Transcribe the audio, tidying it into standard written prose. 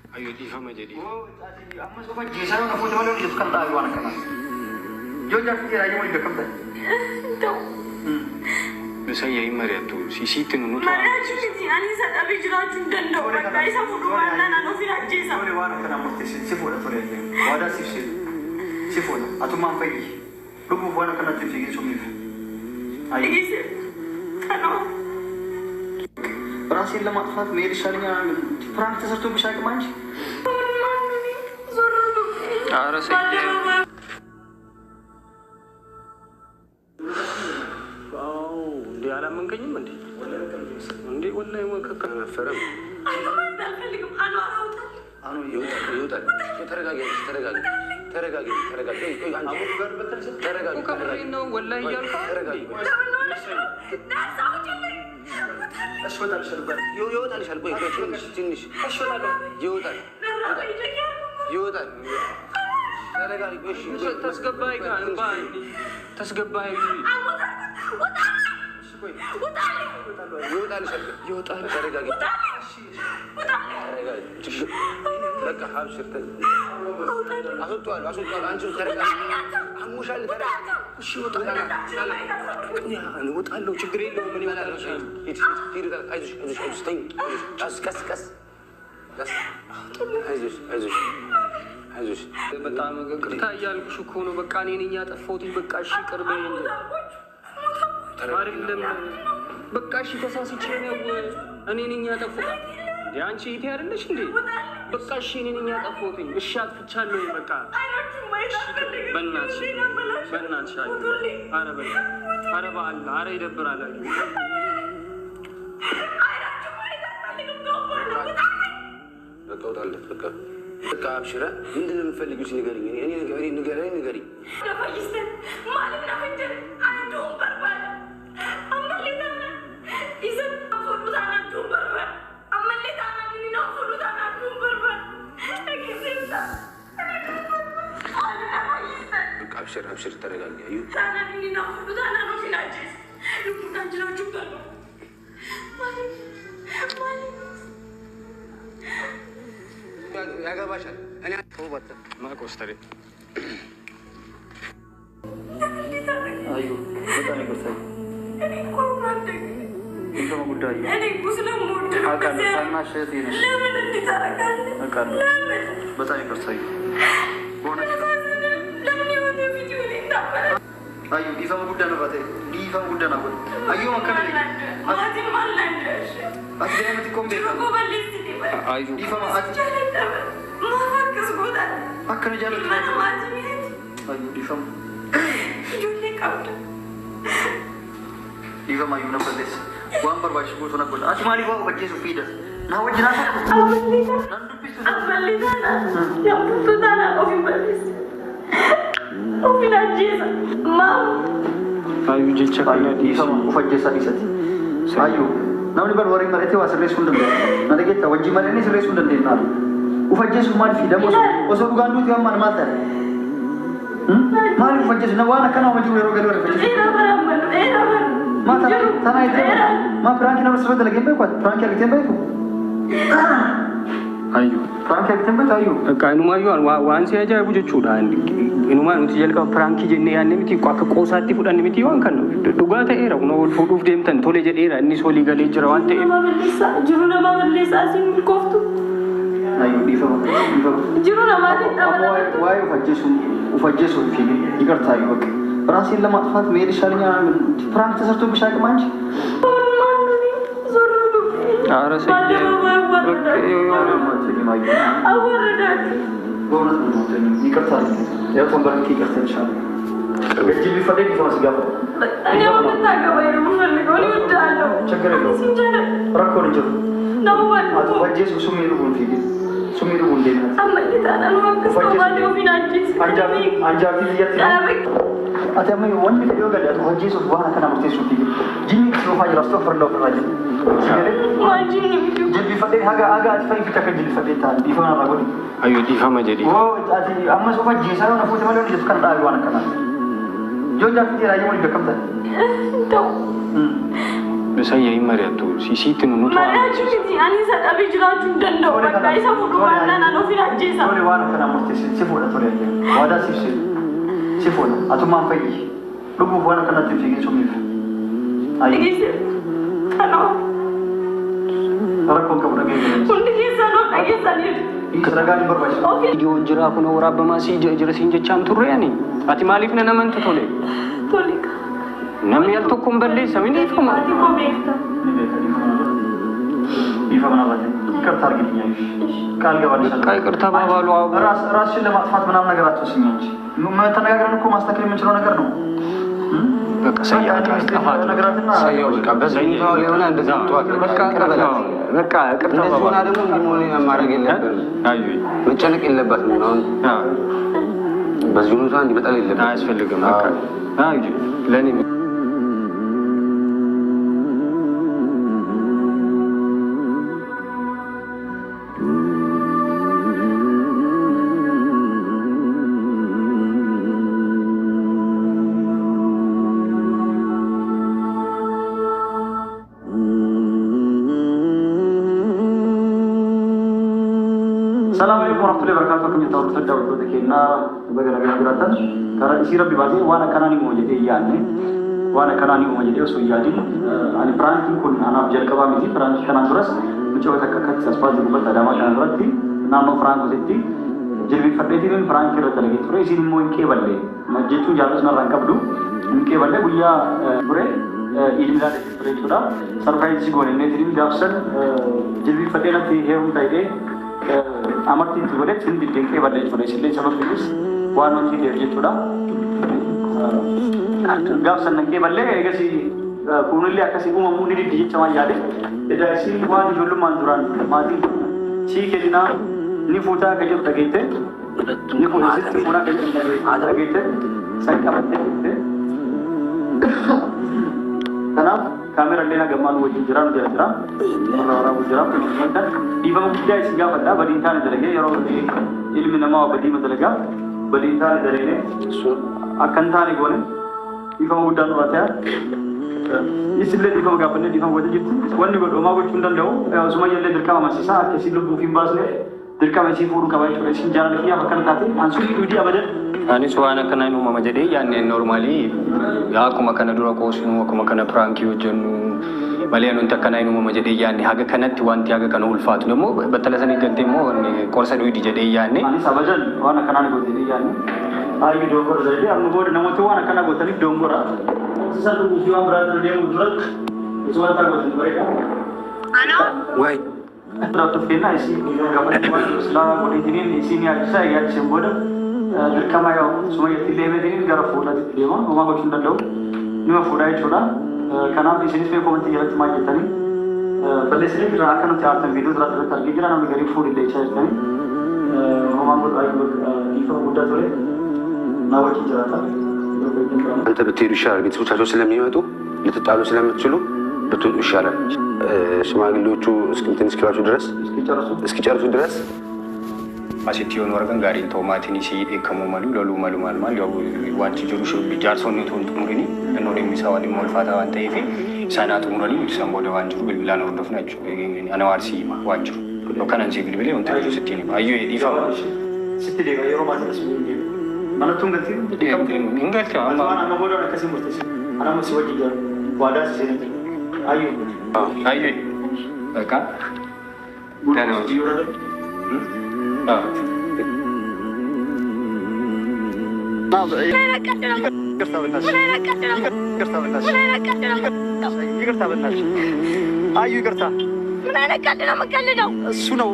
Ayo di fama jadi. Amma so bajje sai na foto wala ni kan tayi wana kana. Yo ja kira yo ga kamta. To. Saya imari tu sisi tenu tu. Mana sisi ani sada bijraju dando. Kai sa fudu wana na no firajje sa. Ole wana kana mutti sifu da fure. Wada sifu. Atu man fayi. Rubu wana kana tafigi so mi. Ayo. Kana. ራሴን ለማጥፋት መሄድ ይሻለኛል። ፍራንክ ተሰርቶብሽ አያውቅም አንቺ? ኧረ ሰይዬ እንዴ አላመንከኝም እንዴ? እንዴ ወላሂ ወከከ አፈረም ይወጣል። ተረጋጊ። ነው ወላሂ እያልኩ ይወጣልሻል። ቆይ ትንሽ ይወጣል። ተረጋጊ። ታስገባኝ ታስገባኝ ይወጣል። ተረጋጊ። በቃ ሀብሽር አስወጣዋለሁ። አንቺ ተረጋጊ። አሞሻል። እሺ እወጣለሁ። ችግር የለውም። ምን ይመጣል? አይዞሽ ተኝ። ቀስ አይዞሽ። በጣም ቅርታ እያልኩሽ እኮ ነው። በቃ እኔ ነኝ ያጠፋሁት። በቃ እሺ ቅር በይኝ። አይደለም በቃ እሺ ተሳስቼ ነው። እኔ ነኝ ያጠፋሁት። አንቺ እህቴ አይደለሽ እንዴ? በቃ እሺ እኔ ነኝ ያጠፋሁት። እሺ አጥፍቻለሁ። በቃ በእናትሽ ኧረ በአላህ ኧረ ይደብራል። በቃ ውጣለት። በቃ አብሽራ። ምንድን ነው የምትፈልጊው? ንገሪኝ። ንገሪኝ። አብሽር ተረጋጊ። ያገባሻል። እኔ ማቆስተሬ አዩ በጣም ይቆርሳል። እንደው ጉዳይ ታናሽ እህቴ ነሽ። በጣም ይቆርሳል። አዩ ዲፋም ጉዳይ ነው። ዲፋም ጉዳይ ነው። አዩ መከለ አትደምት ኮምቤ አዩ ዲፋም አከነ ጃለት አዩ ዲፋም አዩ ነፈለስ ዋንበር ባሽ ጉቶ ነበር አትማሊ ዋው በጀሱ ፊደ ና ወጅና አዩ ጀቻ ዲፋም ኡፈጀሳ ዲሰት አዩ namni bar warri marate waa sirreessuu hin danda'u. Na dhageetta wajjii malee sirreessuu hin dandeenyaan. Ufajjeessu maal fi damo osoo dhugaan duuti waan maal ta'e. Maal ufajjeessu na waan akkanaa wajjii yeroo galii warri ufajjeessu. Maa tanaa itti maa piraanki nama sirriitti dalagee beeku piraanki argitee beeku. Ayyu piraanki argitee beeku ayyu. Akka inumaayyuu waan si ajaa'ibu jechuudha. Inumaan nuti jalqaba piraanki jennee yaadne miti akka qoosaatti fudhanne miti waan kan dhugaa ta'eera. Kun wal fuudhuuf deemtan tole jedheera. Innis walii galee jira waan ta'eef. Jiru nama balleessaa siin milkooftu. Ayyu dhiifama. Jiru namaatiin dhaabalaatu. Waa'ee ufajjeesuu fi ይቅርታ አዩ በቃ ራሴን ለማጥፋት መሄድ ይሻለኛል። ፕራንክ ተሰርቶብሽ አያውቅም አንቺ? ኧረ ሰይዬ ይቅርታ ያው ተንበርክ ይቅርታ ይሻላል። እጅ ቢፈልግ ይፈስ ጋር እኔ ወጣ ገበይ ነው የምፈልገው። እወዳለሁ። ችግር የለውም። Rakkoo ni jiru. Nama waan Ati wajjeesu sumii dhuguun fiigee. Sumii dhuguun deemaa. amma inni taanaan akka somaali ofiin ajjeesu. Anjaafi biyyatti. Ati amma wanni fedhii gadi ati wajjeesuuf waan akkana murteessuuf fiigee. Jinni si ofaa jira stoo farda ofirraa jira. Waan jinni bituu. Jilbifadhee haga ati fa'i bitta kan jilbifadhee ta'an dhiifama irraa godhi. Ayyoo dhiifama jedhi. Ati amma sofa jeesaa yoo nafuute malee hojii jetu kan dhaabi waan akkanaa. Yoo jaafi jira yoo waliin beekamta. Ta'u. Sayyaa hin mari'attu. Siisiitti nu nuti. Mari'achuu miti ani isa dhabee jiraachuu hin danda'u. Bakka isa fuudhu baannaan ofiin ajjeesa. Tole waan akkanaa murteesse si fuudha tole waadaa siif si fuudha atummaan fayyi dhuguuf waan akkanatti hin fiigee sumiif. Dhageesse. Kanoo. Rakkoon qabu dhageesse. Hundi keessaa noo dhageessaniiru. Ragaan hin barbaachisu. Viidiyoon jira kun waraabbamaa jira siin jechaan turre ani. Ati maaliif na namanta tole? Tole. Namni al tokko hin balleessa mini ifama. Ati koo beekta. Dhiifama naafate. Iqirtaa argiteenyaa ቃል ገባልሻለሁ። ይቅርታ ባባሉ ራስሽን ለማጥፋት ምናምን ነገር አትወስኝ እንጂ ተነጋግረን እኮ ማስተካከል የምንችለው ነገር ነው። በቃ ሰያው ጥፋት ነገራትና ሰያው በቃ በዘኝታው ሊሆን እንደዛ በቃ በቃ ይቅርታ ባባሉ ደግሞ እንዲሞኔ ማድረግ የለብንም። አይ መጨነቅ የለባትም ነው። በዚህ ሁኔታ እንዲመጣል የለብንም። አያስፈልግም። በቃ አይ ለኔ السلام عليكم ورحمة الله وبركاته. كم يتطور تدور تذكرنا بقى جراتن ترى يصير ببازي وأنا كناني موجود يعني وأنا كناني موجود وسويادي أنا برانكي كون أنا بجال كبامي برانكي كنان درس بتشوف تكاكك ساسباز يقول تداما كنان درتي نامو فرانكو زتي جلبي فردتي من فرانكي رتلقي ترى يصير مو إنكي بالله ما جتوا جالس نرانك بدو إنكي بالله بيا بري إيدنا بري ترى سرپرائز يقول إنه تري جابسن جلبي فردنا تي هيو تايدي amartiin godhe sin dinqee badee ture sillee sabab bilis waan wanti deer jechuudha. Gaaf san dinqee ballee eegasi kunillee akkasii uumamuu ni diddi jecha waan yaade edaa isin waan ijoollummaan duraan maatiin sii kenninaa ni fuutaa akka jiru dhageette ni fuudhaa sitti fuudhaa akka jiru dhageette san qabattee jettee. Kanaaf kaamera illee nagammaan wajjin jiraan jira warra waraabuu jira dhiifama guddaa isin gaafadha badiin taane dalagee yeroo ilmi namaa badiima dalagaa badiin taane dalagee akka hin taane goone dhiifama guddaan duraa ta'e isillee dhiifama gaafannee dhiifama godhe jirti wanni godhoomaa gochuu hin danda'u sumayya dirqama amansiisaa akka isin lubbuuf hin baasne dirqama isii fuudhuu qaba jechuudha isin jaalala kiyyaaf akkana taate ansuutii duudii abadan. Anis waan akkana hin uumama jedhee yaanneen noormaalii akkuma kana dura qoosnu akkuma kana piraankii hojjennu malee nuti akkana hin uumama jedhee yaanne haga kanatti wanti haga kana ulfaatu immoo battala san eeggantee immoo qorsa duudii jedhee yaanne. Anis abadan waan akkanaan godhee yaanne haayyi doongora jedhee amma booda namoota waan akkana godhaniif doongora isa dhuguuf waan biraatti deemu duratti isa waan ta'an godhanii bareeda. Ano? Wayi. Dr. Fena isi gambar setelah kemudian di sini aja ya semboda dirqama yaw sumayyatti leemedin gara fuudhatti deema homaa gochuu hin danda'u nima fuudhaa jechuudha kanaaf isinis mee komentii jalatti maal jettanii balleessanii jira akka nuti aartan viidiyoo duratti irratti argee jira namni garii fuudhi illee jettanii homaa dhiifama guddaa ture naa wajjin jiraata. አንተ ብትሄዱ ይሻላል። ቤተሰቦቻቸው ስለሚመጡ ልትጣሉ ስለምትችሉ ብትወጡ ይሻላል። ሽማግሌዎቹ እስኪጨርሱ ድረስ asitti yoon argan gaariin ta'u maatiin isii eekamuu malu loluu malu maal wanti jiru jaarsonni utuu hin xumurini innoo dhimmi isaa waan dhimma ulfaataa waan ta'eef isaanaa xumuranii isaan booda waan jiru bilbilaan hordofna jechuudha. Ana waarsii waan jiru yookaan ansii bilbilee wanti jiru sittiin hima ayyuu dhiifama. Sitti deema yeroo maatiin asii manattuun galtii hin galtii amma booda akkasii murteessi ana amma si wajjin jira waadaa si seenatti ayyuu በቃ ይቅርታ እሱ ነው